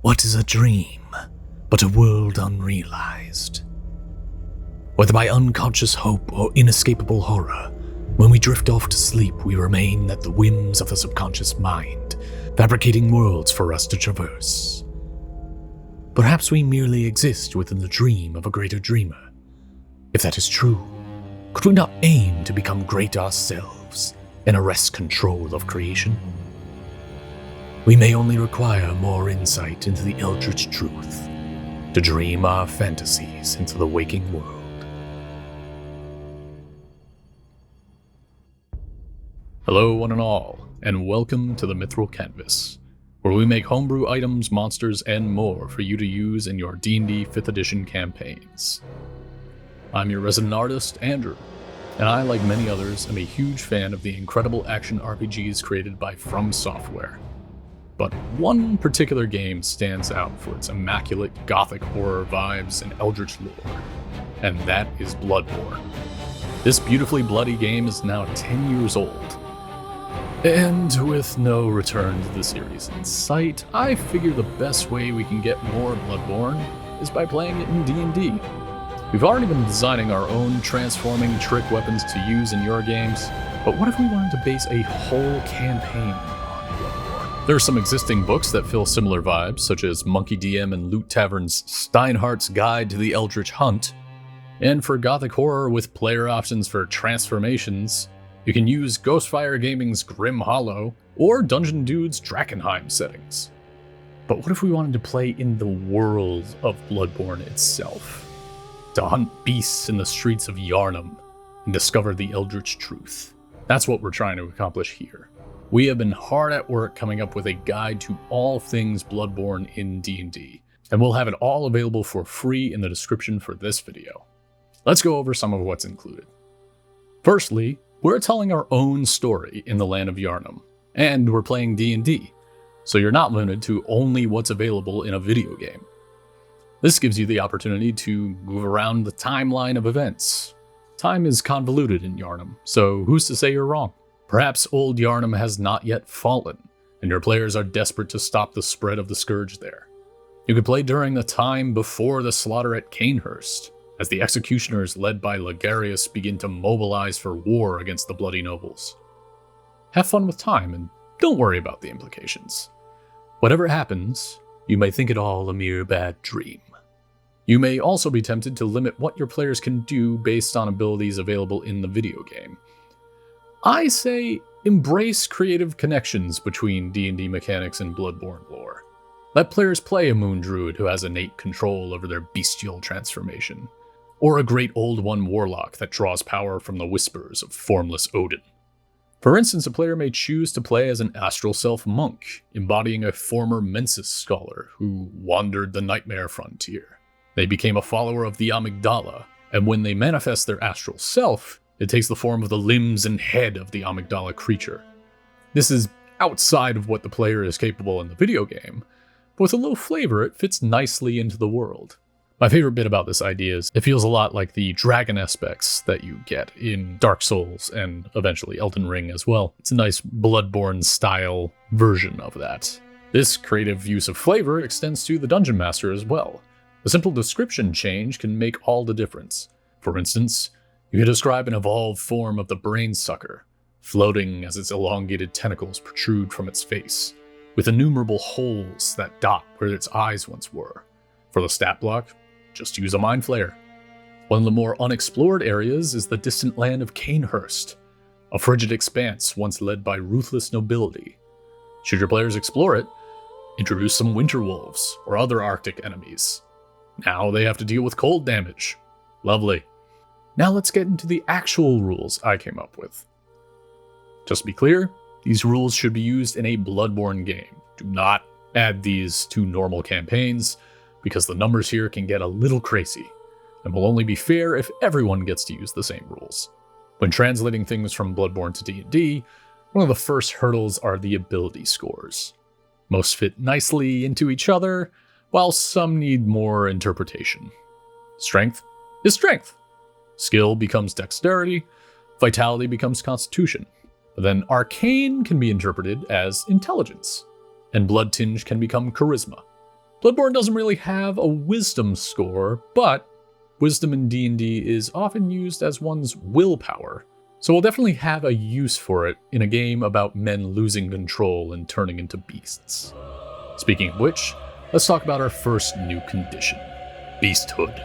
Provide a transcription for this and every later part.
What is a dream but a world unrealized? Whether by unconscious hope or inescapable horror, when we drift off to sleep, we remain at the whims of the subconscious mind, fabricating worlds for us to traverse. Perhaps we merely exist within the dream of a greater dreamer. If that is true, could we not aim to become great ourselves and arrest control of creation? We may only require more insight into the eldritch truth to dream our fantasies into the waking world. Hello one and all, and welcome to the Mithril Canvas, where we make homebrew items, monsters, and more for you to use in your D&D 5th edition campaigns. I'm your resident artist, Andrew, and I, like many others, am a huge fan of the incredible action RPGs created by Fromsoft. But one particular game stands out for its immaculate gothic horror vibes and eldritch lore, and that is Bloodborne. This beautifully bloody game is now 10 years old. And with no return to the series in sight, I figure the best way we can get more Bloodborne is by playing it in D&D. We've already been designing our own transforming trick weapons to use in your games, but what if we wanted to base a whole campaign on Bloodborne? There are some existing books that fill similar vibes, such as Monkey DM and Loot Tavern's Steinhardt's Guide to the Eldritch Hunt, and for gothic horror with player options for transformations, you can use Ghostfire Gaming's Grim Hollow or Dungeon Dude's Drakkenheim settings. But what if we wanted to play in the world of Bloodborne itself? To hunt beasts in the streets of Yharnam and discover the eldritch truth. That's what we're trying to accomplish here. We have been hard at work coming up with a guide to all things Bloodborne in D&D, and we'll have it all available for free in the description for this video. Let's go over some of what's included. Firstly, we're telling our own story in the land of Yharnam, and we're playing D&D, so you're not limited to only what's available in a video game. This gives you the opportunity to move around the timeline of events. Time is convoluted in Yharnam, so who's to say you're wrong? Perhaps old Yharnam has not yet fallen, and your players are desperate to stop the spread of the scourge there. You could play during the time before the slaughter at Cainhurst, as the executioners led by Ligarius begin to mobilize for war against the bloody nobles. Have fun with time, and don't worry about the implications. Whatever happens, you may think it all a mere bad dream. You may also be tempted to limit what your players can do based on abilities available in the video game. I say embrace creative connections between D&D mechanics and Bloodborne lore. Let players play a moon druid who has innate control over their bestial transformation, or a great old one warlock that draws power from the whispers of formless Odin. For instance, a player may choose to play as an astral self monk, embodying a former Mensis scholar who wandered the nightmare frontier. They became a follower of the Amygdala, and when they manifest their astral self, it takes the form of the limbs and head of the Amygdala creature. This is outside of what the player is capable in the video game, but with a little flavor, it fits nicely into the world. My favorite bit about this idea is it feels a lot like the dragon aspects that you get in Dark Souls and eventually Elden Ring as well. It's a nice Bloodborne style version of that. This creative use of flavor extends to the Dungeon Master as well. A simple description change can make all the difference. For instance, you can describe an evolved form of the brain sucker, floating as its elongated tentacles protrude from its face, with innumerable holes that dot where its eyes once were. For the stat block, just use a Mind Flayer. One of the more unexplored areas is the distant land of Cainhurst, a frigid expanse once led by ruthless nobility. Should your players explore it, introduce some winter wolves or other Arctic enemies. Now they have to deal with cold damage. Lovely. Now let's get into the actual rules I came up with. Just to be clear, these rules should be used in a Bloodborne game. Do not add these to normal campaigns, because the numbers here can get a little crazy, and will only be fair if everyone gets to use the same rules. When translating things from Bloodborne to D&D, one of the first hurdles are the ability scores. Most fit nicely into each other, while some need more interpretation. Strength is strength. Skill becomes dexterity, vitality becomes constitution. But then arcane can be interpreted as intelligence, and blood tinge can become charisma. Bloodborne doesn't really have a wisdom score, but wisdom in D&D is often used as one's willpower, so we'll definitely have a use for it in a game about men losing control and turning into beasts. Speaking of which, let's talk about our first new condition, Beasthood.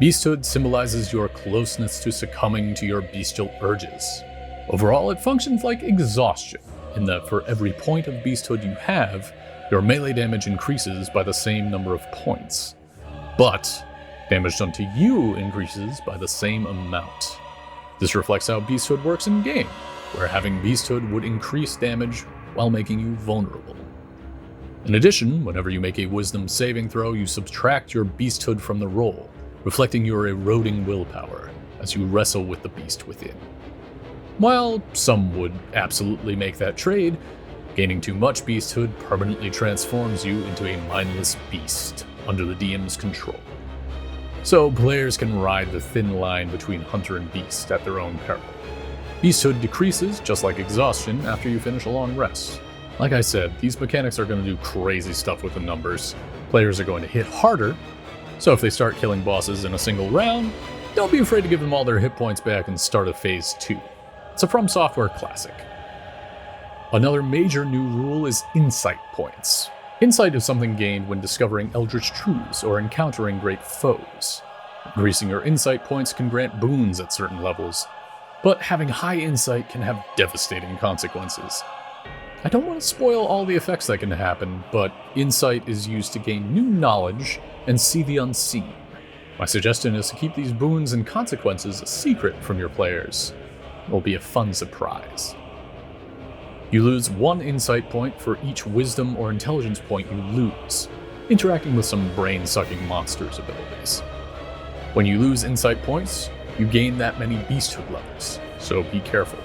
Beasthood symbolizes your closeness to succumbing to your bestial urges. Overall, it functions like exhaustion, in that for every point of beasthood you have, your melee damage increases by the same number of points. But damage done to you increases by the same amount. This reflects how beasthood works in-game, where having beasthood would increase damage while making you vulnerable. In addition, whenever you make a wisdom saving throw, you subtract your beasthood from the roll, reflecting your eroding willpower as you wrestle with the beast within. While some would absolutely make that trade, gaining too much beasthood permanently transforms you into a mindless beast under the DM's control. So players can ride the thin line between hunter and beast at their own peril. Beasthood decreases, just like exhaustion, after you finish a long rest. Like I said, these mechanics are going to do crazy stuff with the numbers. Players are going to hit harder, so if they start killing bosses in a single round, don't be afraid to give them all their hit points back and start a phase 2. It's a Fromsoft classic. Another major new rule is insight points. Insight is something gained when discovering eldritch truths or encountering great foes. Increasing your insight points can grant boons at certain levels, but having high insight can have devastating consequences. I don't want to spoil all the effects that can happen, but insight is used to gain new knowledge and see the unseen. My suggestion is to keep these boons and consequences a secret from your players. It will be a fun surprise. You lose 1 insight point for each wisdom or intelligence point you lose, interacting with some brain-sucking monsters' abilities. When you lose insight points, you gain that many beasthood levels, so be careful.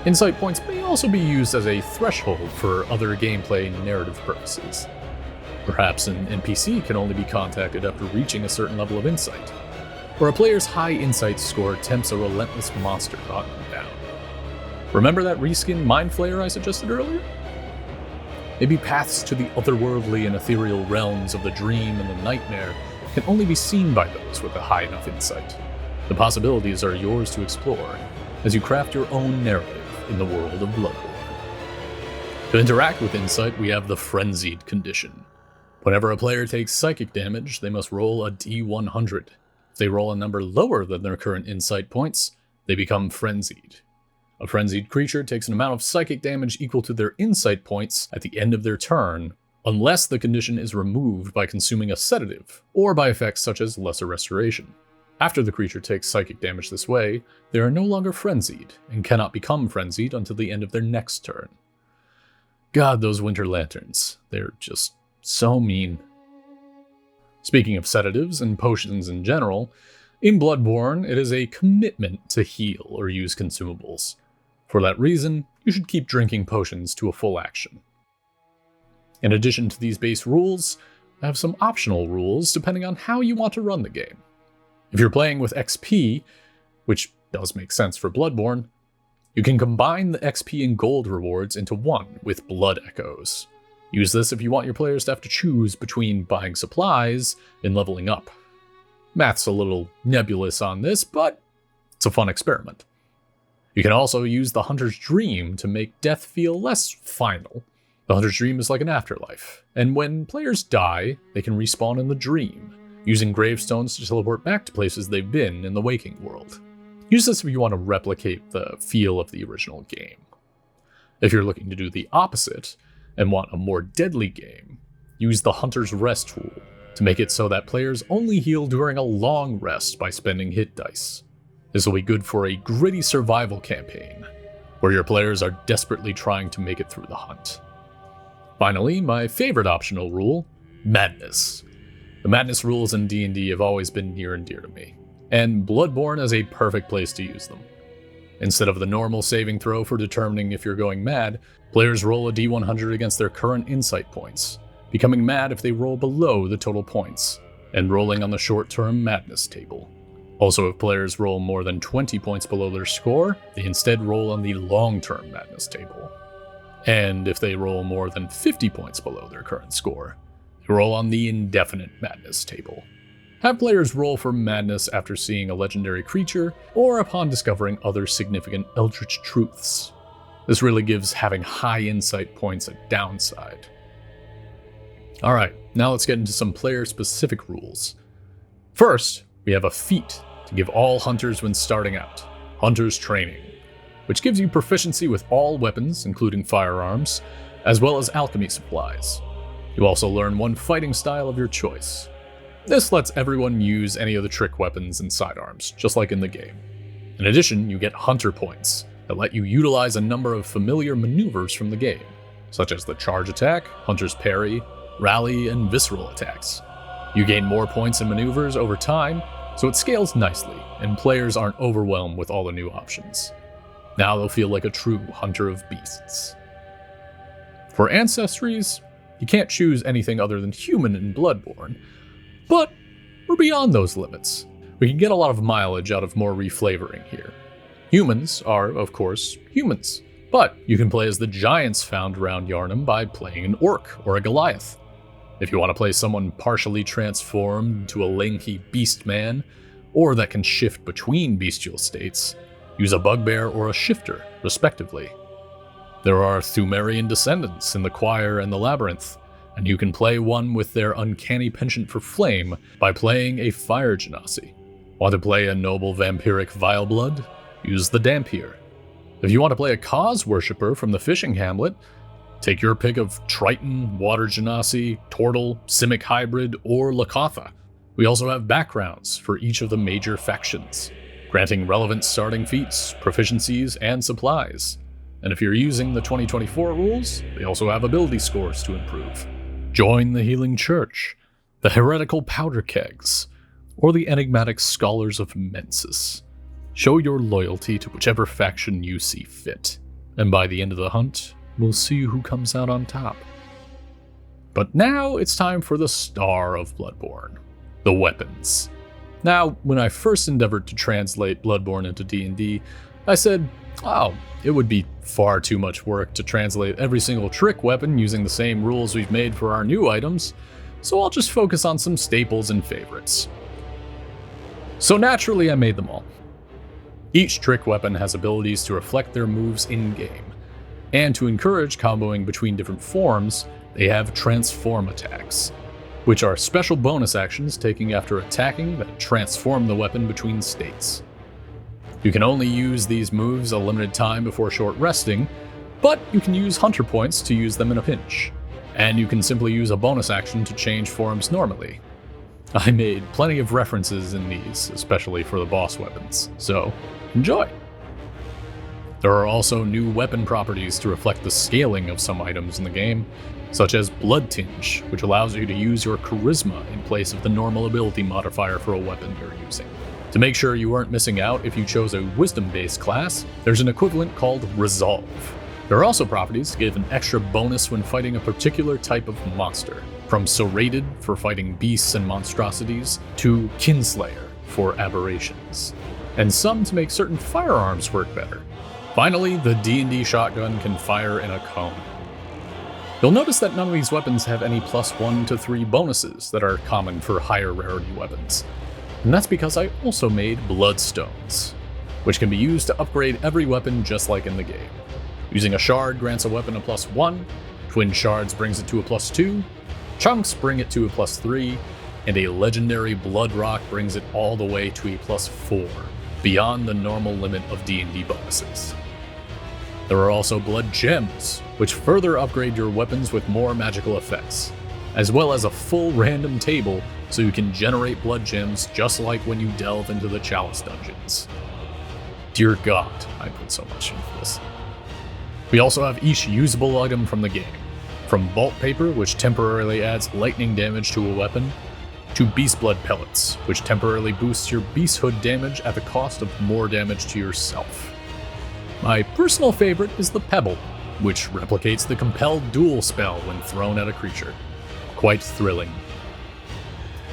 Insight points may also be used as a threshold for other gameplay and narrative purposes. Perhaps an NPC can only be contacted after reaching a certain level of insight, or a player's high insight score tempts a relentless monster to hunt them down. Remember that reskin Mind Flayer I suggested earlier? Maybe paths to the otherworldly and ethereal realms of the dream and the nightmare can only be seen by those with a high enough insight. The possibilities are yours to explore as you craft your own narrative in the world of Bloodborne. To interact with insight, we have the Frenzied condition. Whenever a player takes psychic damage, they must roll a D100. If they roll a number lower than their current insight points, they become frenzied. A frenzied creature takes an amount of psychic damage equal to their insight points at the end of their turn, unless the condition is removed by consuming a sedative, or by effects such as Lesser Restoration. After the creature takes psychic damage this way, they are no longer frenzied, and cannot become frenzied until the end of their next turn. God, those winter lanterns. They're just so mean. Speaking of sedatives and potions in general, in Bloodborne, it is a commitment to heal or use consumables. For that reason, you should keep drinking potions to a full action. In addition to these base rules, I have some optional rules depending on how you want to run the game. If you're playing with XP, which does make sense for Bloodborne, you can combine the XP and gold rewards into one with Blood Echoes. Use this if you want your players to have to choose between buying supplies and leveling up. Math's a little nebulous on this, but it's a fun experiment. You can also use the Hunter's Dream to make death feel less final. The Hunter's Dream is like an afterlife, and when players die, they can respawn in the dream, using gravestones to teleport back to places they've been in the waking world. Use this if you want to replicate the feel of the original game. If you're looking to do the opposite, and want a more deadly game, use the Hunter's Rest tool to make it so that players only heal during a long rest by spending hit dice. This will be good for a gritty survival campaign, where your players are desperately trying to make it through the hunt. Finally, my favorite optional rule, Madness. The Madness rules in D&D have always been near and dear to me, and Bloodborne is a perfect place to use them. Instead of the normal saving throw for determining if you're going mad, players roll a D100 against their current insight points, becoming mad if they roll below the total points, and rolling on the short-term madness table. Also, if players roll more than 20 points below their score, they instead roll on the long-term madness table. And if they roll more than 50 points below their current score, they you roll on the Indefinite Madness table. Have players roll for madness after seeing a legendary creature, or upon discovering other significant eldritch truths. This really gives having high insight points a downside. Alright, now let's get into some player-specific rules. First, we have a feat to give all hunters when starting out, Hunter's Training, which gives you proficiency with all weapons, including firearms, as well as alchemy supplies. You also learn one fighting style of your choice. This lets everyone use any of the trick weapons and sidearms, just like in the game. In addition, you get Hunter Points that let you utilize a number of familiar maneuvers from the game, such as the Charge Attack, Hunter's Parry, Rally, and Visceral attacks. You gain more points and maneuvers over time, so it scales nicely, and players aren't overwhelmed with all the new options. Now they'll feel like a true hunter of beasts. For ancestries, you can't choose anything other than human in Bloodborne, but we're beyond those limits. We can get a lot of mileage out of more reflavoring here. Humans are, of course, humans, but you can play as the giants found around Yharnam by playing an orc or a Goliath. If you want to play someone partially transformed into a lanky beast man, or that can shift between bestial states, use a bugbear or a shifter, respectively. There are Thumerian descendants in the choir and the labyrinth, and you can play one with their uncanny penchant for flame by playing a fire genasi. Want to play a noble vampiric vileblood? Use the Dampier. If you want to play a cause worshipper from the fishing hamlet, take your pick of Triton, Water Genasi, Tortle, Simic Hybrid, or Lakatha. We also have backgrounds for each of the major factions, granting relevant starting feats, proficiencies, and supplies. And if you're using the 2024 rules, they also have ability scores to improve. Join the Healing Church, the Heretical Powder Kegs, or the Enigmatic Scholars of Mensis. Show your loyalty to whichever faction you see fit, and by the end of the hunt, we'll see who comes out on top. But now it's time for the star of Bloodborne, the weapons. Now, when I first endeavored to translate Bloodborne into D&D, I said, oh, it would be far too much work to translate every single trick weapon using the same rules we've made for our new items, so I'll just focus on some staples and favorites. So naturally, I made them all. Each trick weapon has abilities to reflect their moves in-game, and to encourage comboing between different forms, they have transform attacks, which are special bonus actions taken after attacking that transform the weapon between states. You can only use these moves a limited time before short resting, but you can use Hunter Points to use them in a pinch, and you can simply use a bonus action to change forms normally. I made plenty of references in these, especially for the boss weapons, so enjoy! There are also new weapon properties to reflect the scaling of some items in the game, such as Blood Tinge, which allows you to use your Charisma in place of the normal ability modifier for a weapon you're using. To make sure you aren't missing out if you chose a Wisdom-based class, there's an equivalent called Resolve. There are also properties to give an extra bonus when fighting a particular type of monster, from Serrated for fighting beasts and monstrosities, to Kinslayer for aberrations, and some to make certain firearms work better. Finally, the D&D shotgun can fire in a cone. You'll notice that none of these weapons have any +1 to 3 bonuses that are common for higher rarity weapons. And that's because I also made Bloodstones, which can be used to upgrade every weapon just like in the game. Using a shard grants a weapon a +1, twin shards brings it to a +2, chunks bring it to a +3, and a legendary Blood Rock brings it all the way to a +4, beyond the normal limit of D&D bonuses. There are also Blood Gems, which further upgrade your weapons with more magical effects, as well as a full random table so you can generate blood gems just like when you delve into the Chalice dungeons. Dear God, I put so much into this. We also have each usable item from the game, from Bolt Paper, which temporarily adds lightning damage to a weapon, to Beast Blood Pellets, which temporarily boosts your Beast Hood damage at the cost of more damage to yourself. My personal favorite is the Pebble, which replicates the Compelled Duel spell when thrown at a creature. Quite thrilling.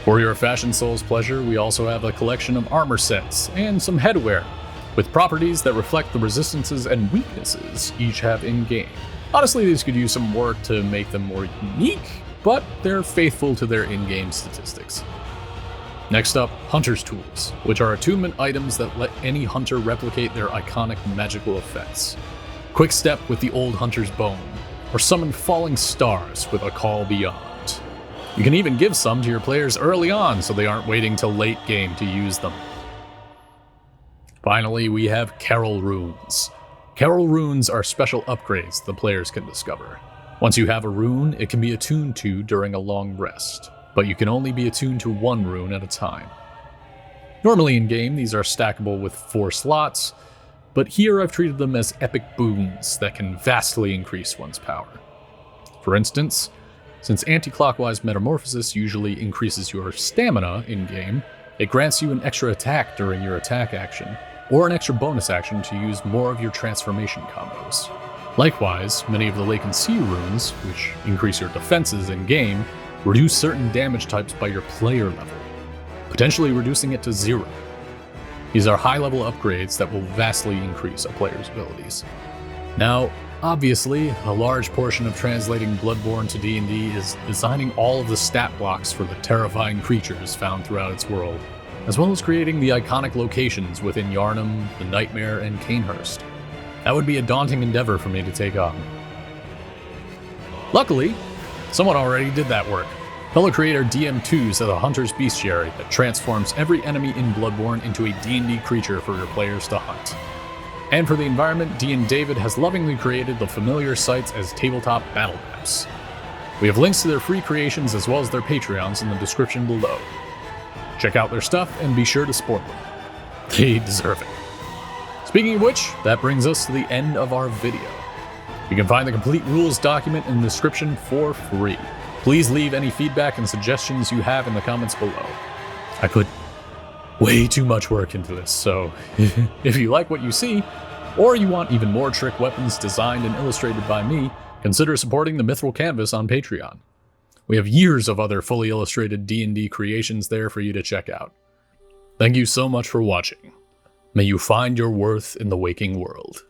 For your Fashion Soul's pleasure, we also have a collection of armor sets and some headwear, with properties that reflect the resistances and weaknesses each have in-game. Honestly, these could use some work to make them more unique, but they're faithful to their in-game statistics. Next up, Hunter's Tools, which are attunement items that let any hunter replicate their iconic magical effects. Quick Step with the Old Hunter's Bone, or summon falling stars with a Call Beyond. You can even give some to your players early on so they aren't waiting till late game to use them. Finally, we have Caryll Runes. Caryll Runes are special upgrades the players can discover. Once you have a rune, it can be attuned to during a long rest, but you can only be attuned to one rune at a time. Normally in game, these are stackable with 4 slots, but here I've treated them as epic boons that can vastly increase one's power. For instance, since anti-clockwise metamorphosis usually increases your stamina in-game, it grants you an extra attack during your attack action, or an extra bonus action to use more of your transformation combos. Likewise, many of the Lake and Sea runes, which increase your defenses in-game, reduce certain damage types by your player level, potentially reducing it to 0. These are high-level upgrades that will vastly increase a player's abilities. Now, obviously, a large portion of translating Bloodborne to D&D is designing all of the stat blocks for the terrifying creatures found throughout its world, as well as creating the iconic locations within Yharnam, the Nightmare, and Cainhurst. That would be a daunting endeavor for me to take on. Luckily, someone already did that work. Fellow creator DM2 has a Hunter's Bestiary that transforms every enemy in Bloodborne into a D&D creature for your players to hunt. And for the environment, David has lovingly created the familiar sites as tabletop battle maps. We have links to their free creations as well as their Patreons in the description below. Check out their stuff and be sure to support them. They deserve it. Speaking of which, that brings us to the end of our video. You can find the complete rules document in the description for free. Please leave any feedback and suggestions you have in the comments below. I put way too much work into this, so if you like what you see, or you want even more trick weapons designed and illustrated by me, consider supporting the Mithril Canvas on Patreon. We have years of other fully illustrated D&D creations there for you to check out. Thank you so much for watching. May you find your worth in the waking world.